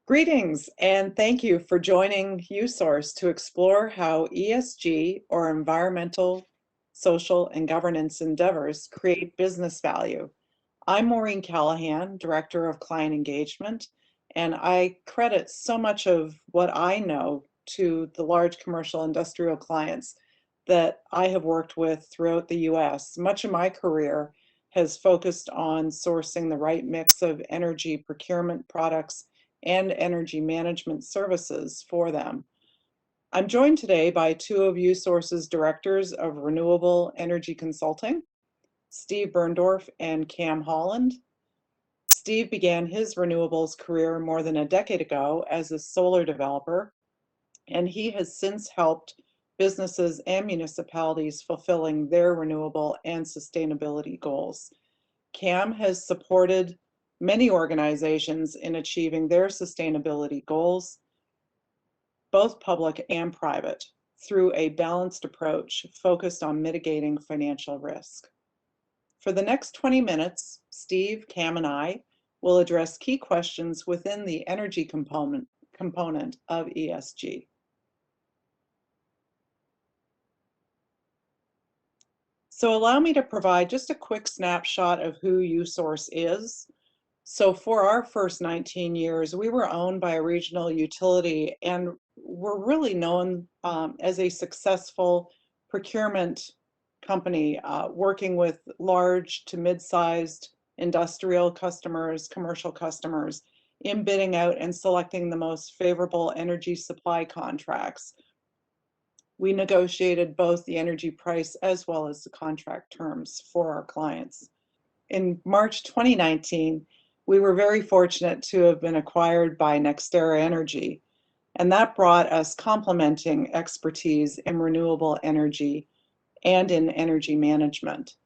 Greetings, and thank you for joining USource to explore how ESG, or environmental, social, and governance endeavors, create business value. I'm Maureen Callahan, Director of Client Engagement, and I credit so much of what I know to the large commercial industrial clients that I have worked with throughout the US. Much of my career has focused on sourcing the right mix of energy procurement products and energy management services for them. I'm joined today by two of USource's directors of renewable energy consulting, Steve Berndorf and Cam Holland. Steve began his renewables career more than a decade ago as a solar developer, and he has since helped businesses and municipalities fulfilling their renewable and sustainability goals. Cam has supported many organizations in achieving their sustainability goals, both public and private, through a balanced approach focused on mitigating financial risk. For the next 20 minutes, Steve, Cam, and I will address key questions within the energy component of ESG. So allow me to provide just a quick snapshot of who USource is. So for our first 19 years, we were owned by a regional utility and were really known as a successful procurement company, working with large to mid-sized industrial customers, commercial customers, in bidding out and selecting the most favorable energy supply contracts. We negotiated both the energy price as well as the contract terms for our clients. In March 2019, we were very fortunate to have been acquired by NextEra Energy, and that brought us complementing expertise in renewable energy and in energy management.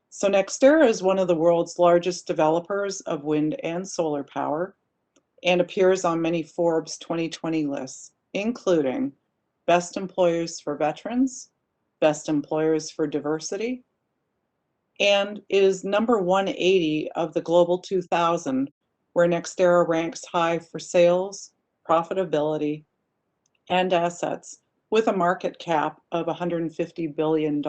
So NextEra is one of the world's largest developers of wind and solar power and appears on many Forbes 2020 lists, including Best Employers for Veterans, Best Employers for Diversity, and is number 180 of the Global 2000, where NextEra ranks high for sales, profitability, and assets, with a market cap of $150 billion.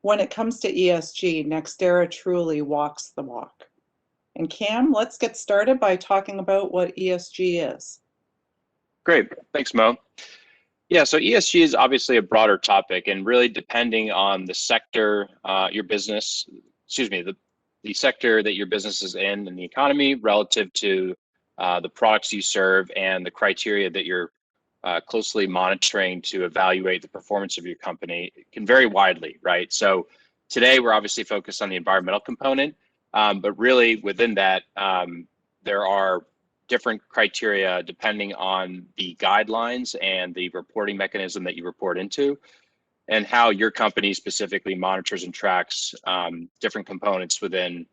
When it comes to ESG, NextEra truly walks the walk. And Cam, let's get started by talking about what ESG is. Great, thanks, Mo. Yeah, so ESG is obviously a broader topic, and really depending on the sector the sector that your business is in the economy relative to the products you serve and the criteria that you're closely monitoring to evaluate the performance of your company, it can vary widely, right? So today we're obviously focused on the environmental component, but really within that, there are different criteria depending on the guidelines and the reporting mechanism that you report into, and how your company specifically monitors and tracks different components within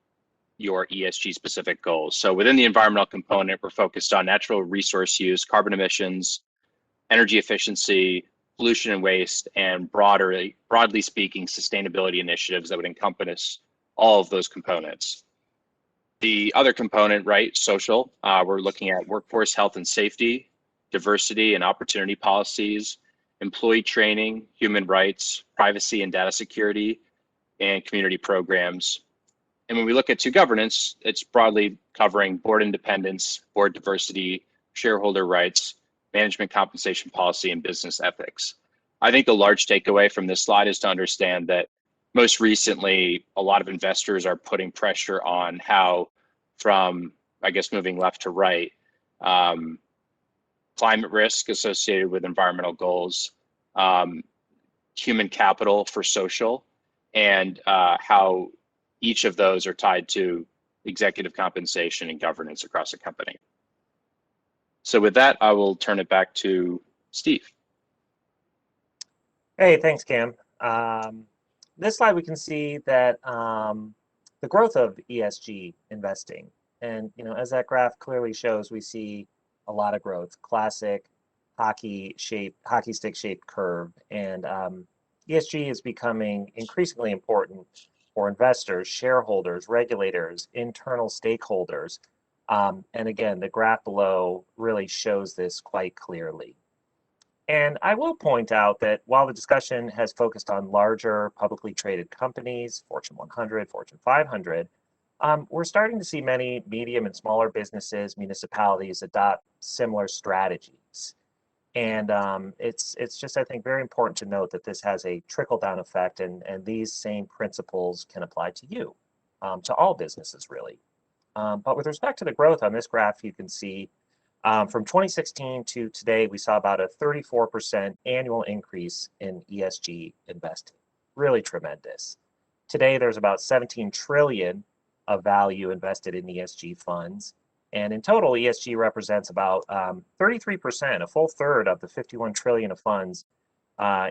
your ESG specific goals. So within the environmental component, we're focused on natural resource use, carbon emissions, energy efficiency, pollution and waste, and broadly speaking, sustainability initiatives that would encompass all of those components. The other component, right, social, we're looking at workforce health and safety, diversity and opportunity policies, employee training, human rights, privacy and data security, and community programs. And when we look at governance, it's broadly covering board independence, board diversity, shareholder rights, management compensation policy, and business ethics. I think the large takeaway from this slide is to understand that most recently, a lot of investors are putting pressure on how, from, I guess, moving left to right, climate risk associated with environmental goals, human capital for social, and how each of those are tied to executive compensation and governance across a company. So with that, I will turn it back to Steve. Hey, thanks, Cam. This slide, we can see that the growth of ESG investing. And, as that graph clearly shows, we see a lot of growth, classic hockey stick shaped curve. And ESG is becoming increasingly important for investors, shareholders, regulators, internal stakeholders. And again, the graph below really shows this quite clearly. And I will point out that while the discussion has focused on larger publicly traded companies, Fortune 100, Fortune 500, we're starting to see many medium and smaller businesses, municipalities adopt similar strategies. And it's just, I think, very important to note that this has a trickle-down effect, and these same principles can apply to you, to all businesses, really. But with respect to the growth on this graph, you can see from 2016 to today, we saw about a 34% annual increase in ESG investing. Really tremendous. Today, there's about 17 trillion of value invested in ESG funds. And in total, ESG represents about 33%, a full third of the 51 trillion of funds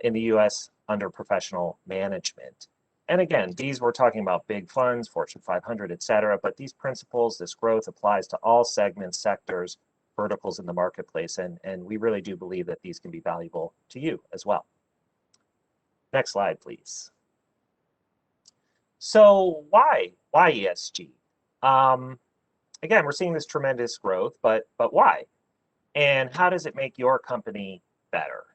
in the US under professional management. And again, these we're talking about big funds, Fortune 500, et cetera, but these principles, this growth applies to all segments, sectors, verticals in the marketplace, and we really do believe that these can be valuable to you as well. Next slide, please. So why ESG? Again, we're seeing this tremendous growth, but why? And how does it make your company better?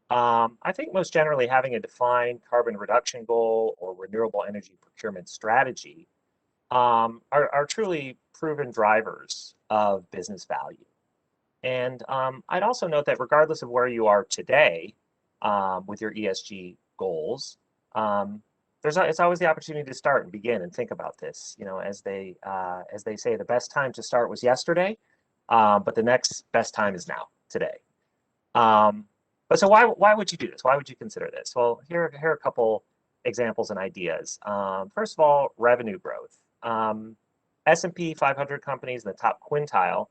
I think most generally having a defined carbon reduction goal or renewable energy procurement strategy are truly proven drivers of business value. And I'd also note that regardless of where you are today with your ESG goals, it's always the opportunity to start and begin and think about this. You know, as they say, the best time to start was yesterday, but the next best time is now, today. But so why would you do this? Why would you consider this? Well, here are a couple examples and ideas. First of all, revenue growth. S&P 500 companies in the top quintile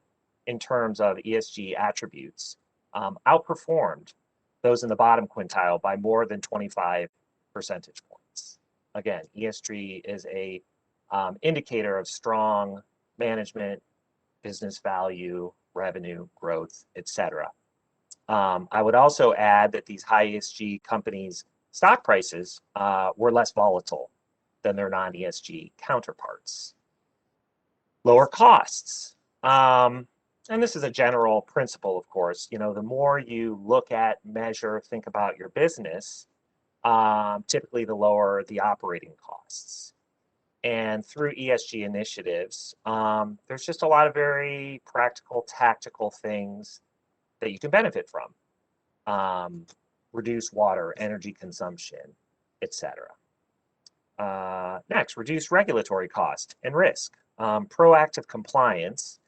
in terms of ESG attributes outperformed those in the bottom quintile by more than 25 percentage points. Again, ESG is a indicator of strong management, business value, revenue growth, etc. I would also add that these high ESG companies' stock prices were less volatile than their non-ESG counterparts. Lower costs. And this is a general principle, of course. You know, the more you look at, measure, think about your business, typically the lower the operating costs. And through ESG initiatives, there's just a lot of very practical, tactical things that you can benefit from. Reduce water, energy consumption, etc. Next, reduce regulatory cost and risk. Proactive compliance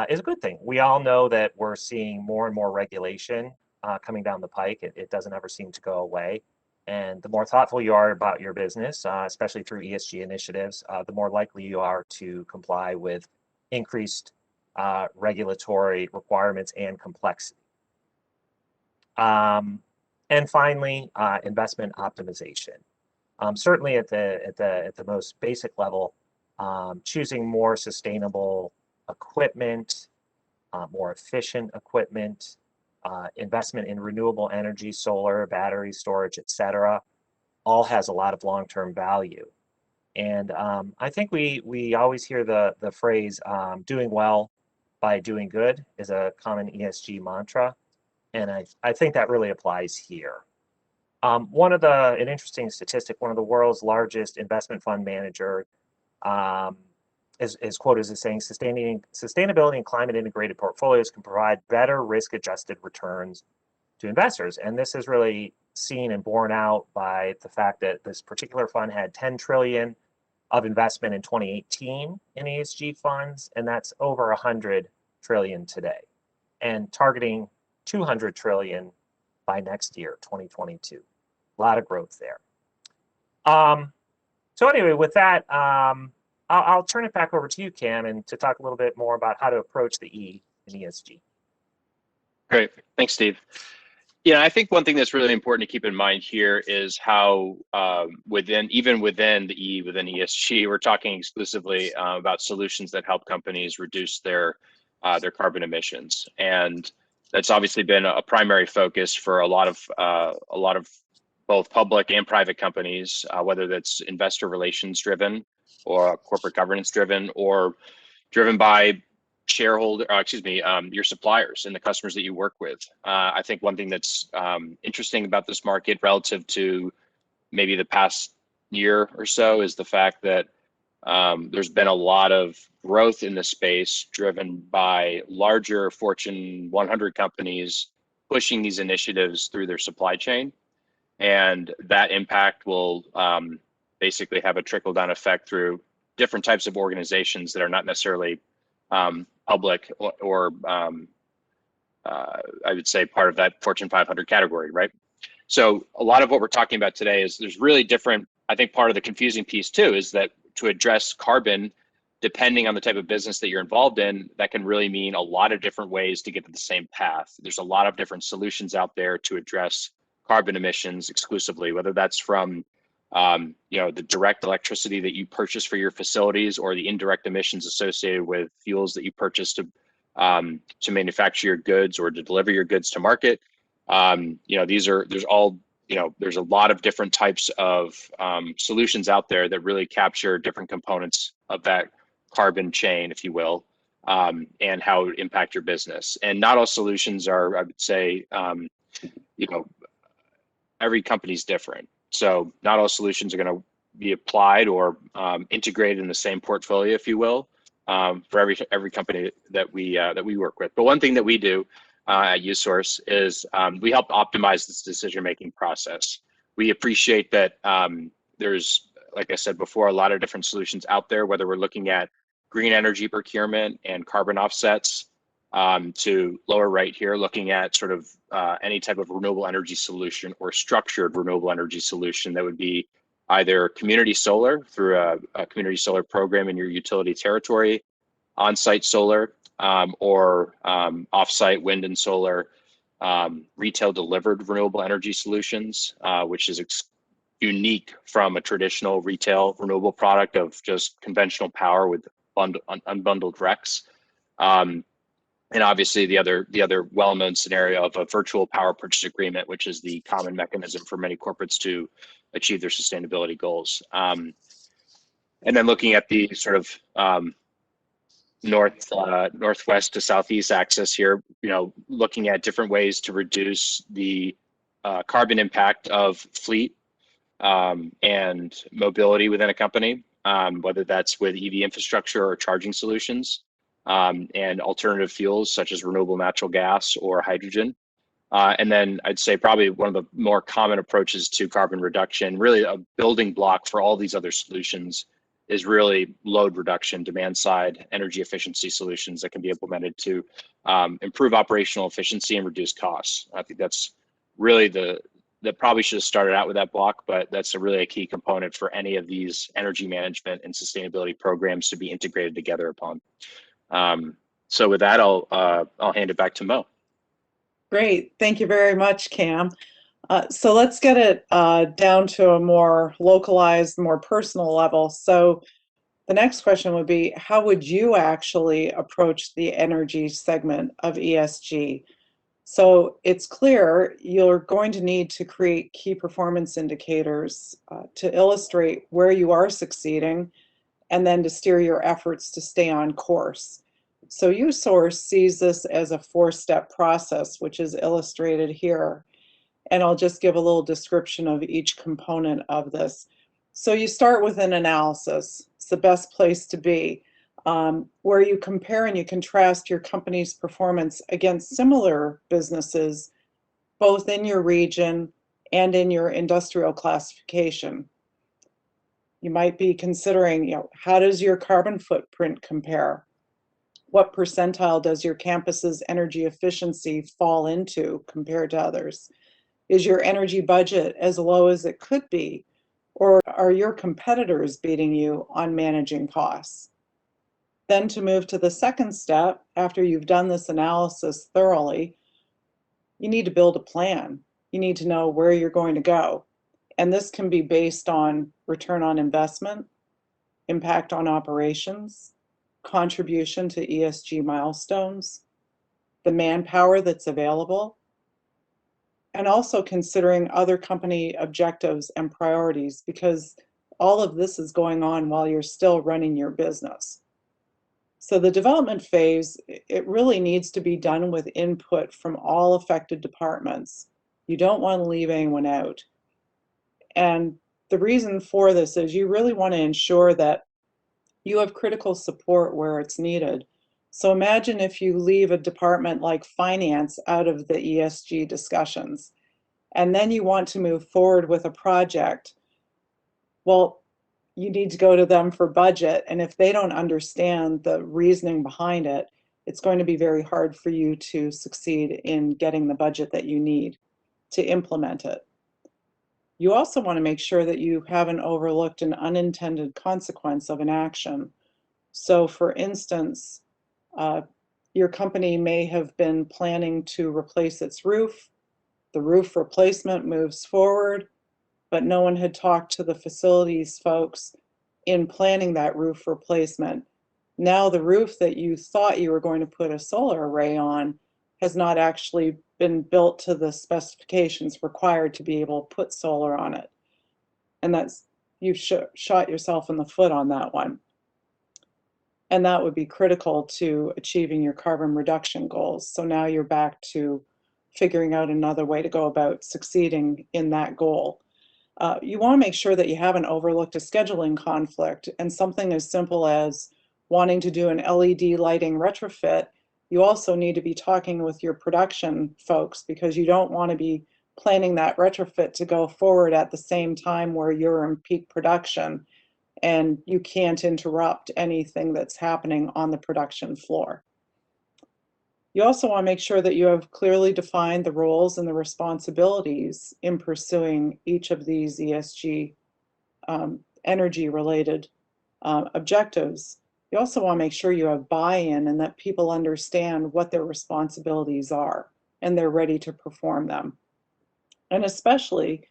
is a good thing. We all know that we're seeing more and more regulation coming down the pike. It doesn't ever seem to go away. And the more thoughtful you are about your business, especially through ESG initiatives, the more likely you are to comply with increased regulatory requirements and complexity. And finally, investment optimization. Certainly at the most basic level, choosing more sustainable equipment, more efficient equipment, investment in renewable energy, solar, battery storage, etc., all has a lot of long-term value. And I think we always hear the phrase doing well by doing good is a common ESG mantra. And I think that really applies here. An interesting statistic, one of the world's largest investment fund manager is quoted as saying, sustainability and climate integrated portfolios can provide better risk-adjusted returns to investors. And this is really seen and borne out by the fact that this particular fund had 10 trillion of investment in 2018 in ESG funds, and that's over 100 trillion today, and targeting 200 trillion by next year, 2022. A lot of growth there. So anyway, with that, I'll turn it back over to you, Cam, and to talk a little bit more about how to approach the E in ESG. Great, thanks, Steve. Yeah, I think one thing that's really important to keep in mind here is how even within the E, within ESG, we're talking exclusively about solutions that help companies reduce their carbon emissions, and that's obviously been a primary focus for a lot of both public and private companies, whether that's investor relations driven or corporate governance driven, or driven by your suppliers and the customers that you work with. I think one thing that's interesting about this market relative to maybe the past year or so is the fact that there's been a lot of growth in the space driven by larger Fortune 100 companies pushing these initiatives through their supply chain. And that impact will basically have a trickle down effect through different types of organizations that are not necessarily public or I would say part of that Fortune 500 category, right? So a lot of what we're talking about today is there's really different, I think part of the confusing piece too is that to address carbon, depending on the type of business that you're involved in, that can really mean a lot of different ways to get to the same path. There's a lot of different solutions out there to address carbon emissions exclusively, whether that's from the direct electricity that you purchase for your facilities or the indirect emissions associated with fuels that you purchase to manufacture your goods or to deliver your goods to market. There's a lot of different types of solutions out there that really capture different components of that carbon chain, if you will, and how it would impact your business. And not all solutions are, I would say, every company's different. So not all solutions are going to be applied or integrated in the same portfolio, if you will, for every company that we work with. But one thing that we do at USource is we help optimize this decision-making process. We appreciate that there's, like I said before, a lot of different solutions out there, whether we're looking at green energy procurement and carbon offsets, to lower right here, looking at sort of any type of renewable energy solution or structured renewable energy solution that would be either community solar through a community solar program in your utility territory, on-site solar, or off-site wind and solar, retail delivered renewable energy solutions, which is unique from a traditional retail renewable product of just conventional power with unbundled RECs. And obviously the other well-known scenario of a virtual power purchase agreement, which is the common mechanism for many corporates to achieve their sustainability goals. And then looking at the sort of northwest to southeast axis here, looking at different ways to reduce the carbon impact of fleet and mobility within a company, whether that's with EV infrastructure or charging solutions, and alternative fuels such as renewable natural gas or hydrogen. And then I'd say probably one of the more common approaches to carbon reduction, really a building block for all these other solutions, is really load reduction, demand side energy efficiency solutions that can be implemented to improve operational efficiency and reduce costs. I think that's really that probably should have started out with that block, but that's really a key component for any of these energy management and sustainability programs to be integrated together upon. So with that, I'll hand it back to Mo. Great. Thank you very much, Cam. So let's get it down to a more localized, more personal level. So the next question would be, how would you actually approach the energy segment of ESG? So it's clear you're going to need to create key performance indicators to illustrate where you are succeeding and then to steer your efforts to stay on course. So USource sees this as a 4-step process, which is illustrated here. And I'll just give a little description of each component of this. So you start with an analysis. It's the best place to be, where you compare and you contrast your company's performance against similar businesses, both in your region and in your industrial classification. You might be considering, how does your carbon footprint compare? What percentile does your campus's energy efficiency fall into compared to others? Is your energy budget as low as it could be? Or are your competitors beating you on managing costs? Then to move to the second step, after you've done this analysis thoroughly, you need to build a plan. You need to know where you're going to go. And this can be based on return on investment, impact on operations, contribution to ESG milestones, the manpower that's available, and also considering other company objectives and priorities, because all of this is going on while you're still running your business. So the development phase, it really needs to be done with input from all affected departments. You don't want to leave anyone out. And the reason for this is you really want to ensure that you have critical support where it's needed. So imagine if you leave a department like finance out of the ESG discussions, and then you want to move forward with a project. Well, you need to go to them for budget, and if they don't understand the reasoning behind it, it's going to be very hard for you to succeed in getting the budget that you need to implement it. You also want to make sure that you haven't overlooked an unintended consequence of an action. So for instance, your company may have been planning to replace its roof. The roof replacement moves forward, but no one had talked to the facilities folks in planning that roof replacement. Now the roof that you thought you were going to put a solar array on has not actually been built to the specifications required to be able to put solar on it. And you've shot yourself in the foot on that one. And that would be critical to achieving your carbon reduction goals. So now you're back to figuring out another way to go about succeeding in that goal. You want to make sure that you haven't overlooked a scheduling conflict, and something as simple as wanting to do an LED lighting retrofit. You also need to be talking with your production folks, because you don't want to be planning that retrofit to go forward at the same time where you're in peak production and you can't interrupt anything that's happening on the production floor. You also want to make sure that you have clearly defined the roles and the responsibilities in pursuing each of these ESG energy-related objectives. You also want to make sure you have buy-in and that people understand what their responsibilities are and they're ready to perform them. And especially,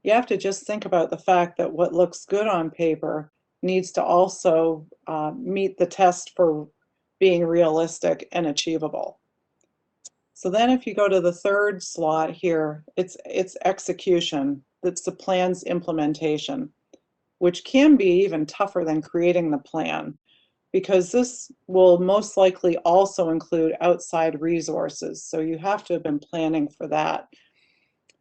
you have to just think about the fact that what looks good on paper needs to also meet the test for being realistic and achievable. So then if you go to the third slot here, it's execution. That's the plan's implementation, which can be even tougher than creating the plan, because this will most likely also include outside resources. So you have to have been planning for that.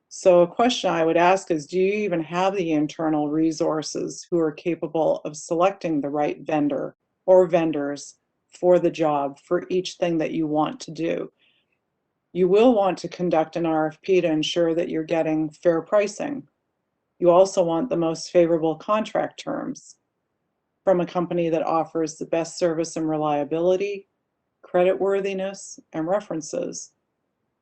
So a question I would ask is, do you even have the internal resources who are capable of selecting the right vendor or vendors for the job for each thing that you want to do? You will want to conduct an RFP to ensure that you're getting fair pricing. You also want the most favorable contract terms from a company that offers the best service and reliability, creditworthiness, and references.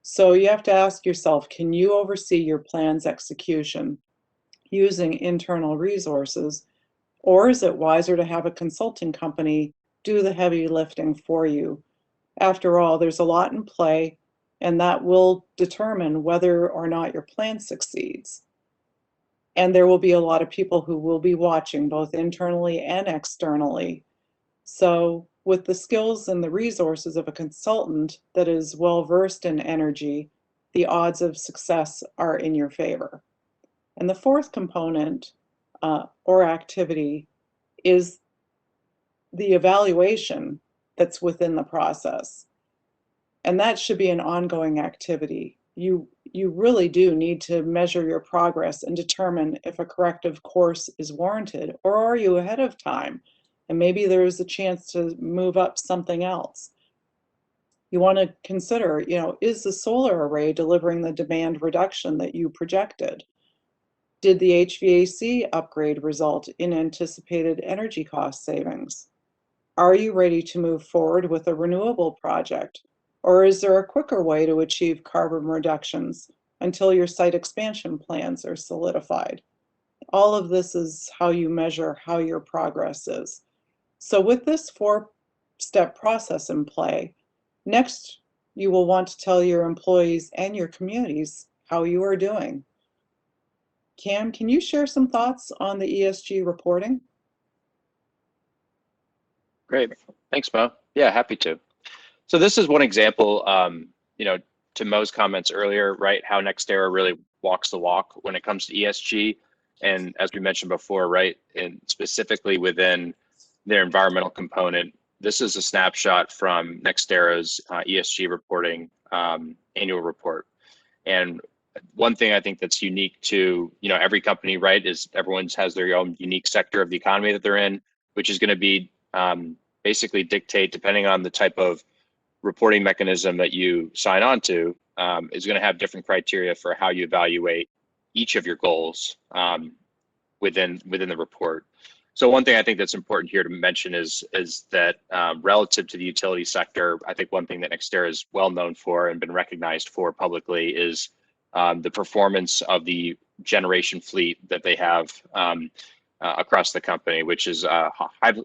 So you have to ask yourself, can you oversee your plan's execution using internal resources, or is it wiser to have a consulting company do the heavy lifting for you? After all, there's a lot in play, and that will determine whether or not your plan succeeds. And there will be a lot of people who will be watching, both internally and externally. So with the skills and the resources of a consultant that is well versed in energy, the odds of success are in your favor. And the fourth component or activity is the evaluation that's within the process. And that should be an ongoing activity. You really do need to measure your progress and determine if a corrective course is warranted, or are you ahead of time? And maybe there's a chance to move up something else. You want to consider, is the solar array delivering the demand reduction that you projected? Did the HVAC upgrade result in anticipated energy cost savings? Are you ready to move forward with a renewable project? Or is there a quicker way to achieve carbon reductions until your site expansion plans are solidified? All of this is how you measure how your progress is. So with this four-step process in play, next you will want to tell your employees and your communities how you are doing. Cam, can you share some thoughts on the ESG reporting? Great. Thanks, Mo. Yeah, happy to. So this is one example, to Mo's comments earlier, right? How NextEra really walks the walk when it comes to ESG. And as we mentioned before, right, and specifically within their environmental component, this is a snapshot from NextEra's ESG reporting annual report. And one thing I think that's unique to every company, right, is everyone has their own unique sector of the economy that they're in, which is going to be basically dictate, depending on the type of reporting mechanism that you sign on to, is going to have different criteria for how you evaluate each of your goals within the report. So one thing I think that's important here to mention is that relative to the utility sector, I think one thing that NextEra is well known for and been recognized for publicly is the performance of the generation fleet that they have across the company, which is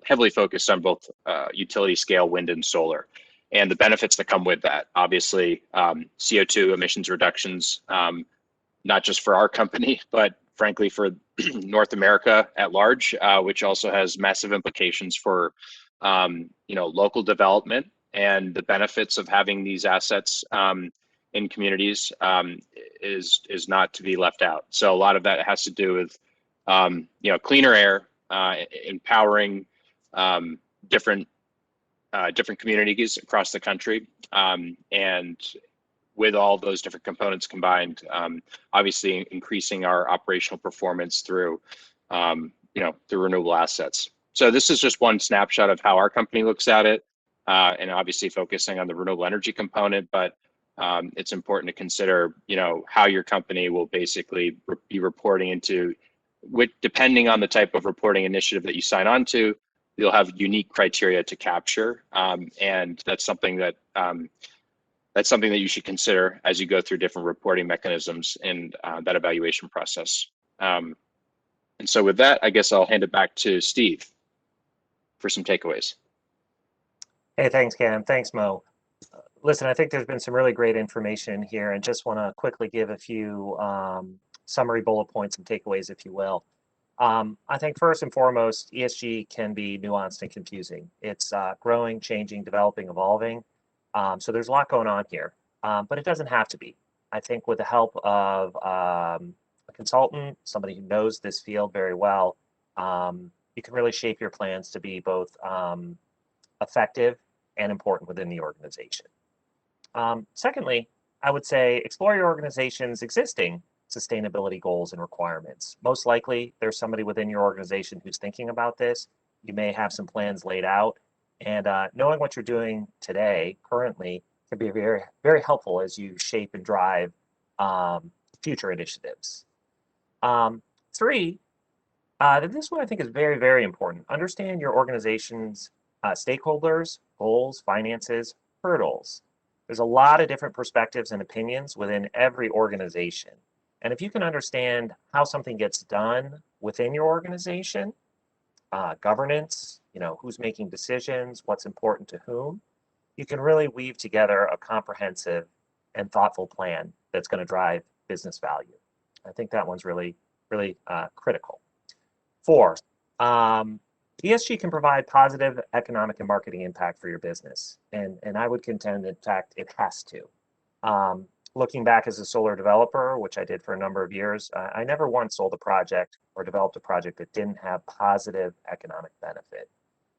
heavily focused on both utility scale wind and solar, and the benefits that come with that. Obviously, CO2 emissions reductions, not just for our company, but frankly for North America at large, which also has massive implications for local development and the benefits of having these assets in communities is not to be left out. So a lot of that has to do with cleaner air, empowering different communities across the country, and with all those different components combined, obviously increasing our operational performance through through renewable assets. So this is just one snapshot of how our company looks at it, and obviously focusing on the renewable energy component, but it's important to consider how your company will basically be reporting into, which, depending on the type of reporting initiative that you sign on to, you'll have unique criteria to capture, and that's something that you should consider as you go through different reporting mechanisms in that evaluation process. And so with that, I guess I'll hand it back to Steve for some takeaways. Hey, thanks, Cam. Thanks, Mo. Listen, I think there's been some really great information here, and just want to quickly give a few summary bullet points and takeaways, if you will. I think first and foremost, ESG can be nuanced and confusing. It's growing, changing, developing, evolving. So there's a lot going on here, but it doesn't have to be. I think with the help of a consultant, somebody who knows this field very well, you can really shape your plans to be both effective and important within the organization. Secondly, I would say explore your organization's existing sustainability goals and requirements. Most likely, there's somebody within your organization who's thinking about this. You may have some plans laid out, and knowing what you're doing today, currently, can be very, very helpful as you shape and drive future initiatives. Three, this one I think is very, very important. Understand your organization's stakeholders, goals, finances, hurdles. There's a lot of different perspectives and opinions within every organization. And if you can understand how something gets done within your organization, governance, who's making decisions, what's important to whom, you can really weave together a comprehensive and thoughtful plan that's going to drive business value. I think that one's really, really critical. 4, ESG can provide positive economic and marketing impact for your business. And I would contend, in fact, it has to. Looking back as a solar developer, which I did for a number of years, I never once sold a project or developed a project that didn't have positive economic benefit.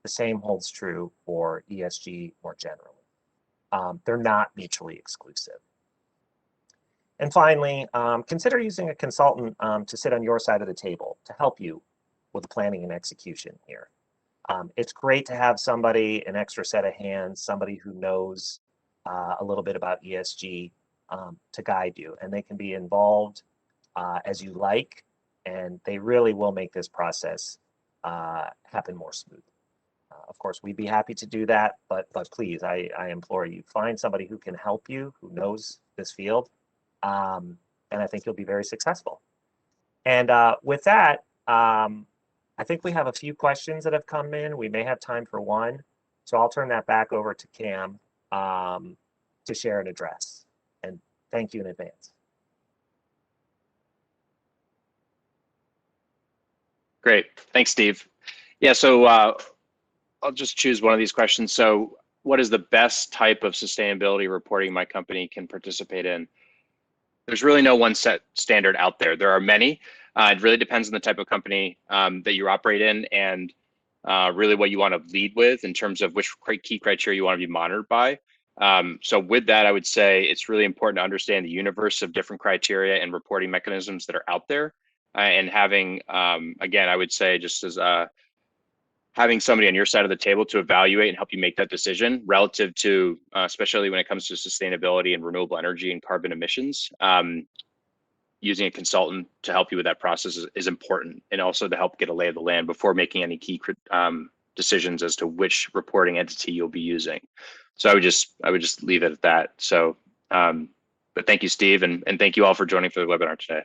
The same holds true for ESG more generally. They're not mutually exclusive. And finally, consider using a consultant to sit on your side of the table to help you with the planning and execution here. It's great to have somebody, an extra set of hands, somebody who knows a little bit about ESG to guide you, and they can be involved as you like, and they really will make this process happen more smoothly. Of course, we'd be happy to do that, but please, I implore you, find somebody who can help you, who knows this field, and I think you'll be very successful. And with that, I think we have a few questions that have come in. We may have time for one, so I'll turn that back over to Cam to share and address. And thank you in advance. Great, thanks, Steve. Yeah, so I'll just choose one of these questions. So what is the best type of sustainability reporting my company can participate in? There's really no one set standard out there. There are many. It really depends on the type of company that you operate in and really what you want to lead with in terms of which key criteria you want to be monitored by. So with that, I would say it's really important to understand the universe of different criteria and reporting mechanisms that are out there, and having, again, I would say just as having somebody on your side of the table to evaluate and help you make that decision relative to, especially when it comes to sustainability and renewable energy and carbon emissions. Using a consultant to help you with that process is important, and also to help get a lay of the land before making any key decisions as to which reporting entity you'll be using. So I would just leave it at that. So, but thank you, Steve, and thank you all for joining for the webinar today.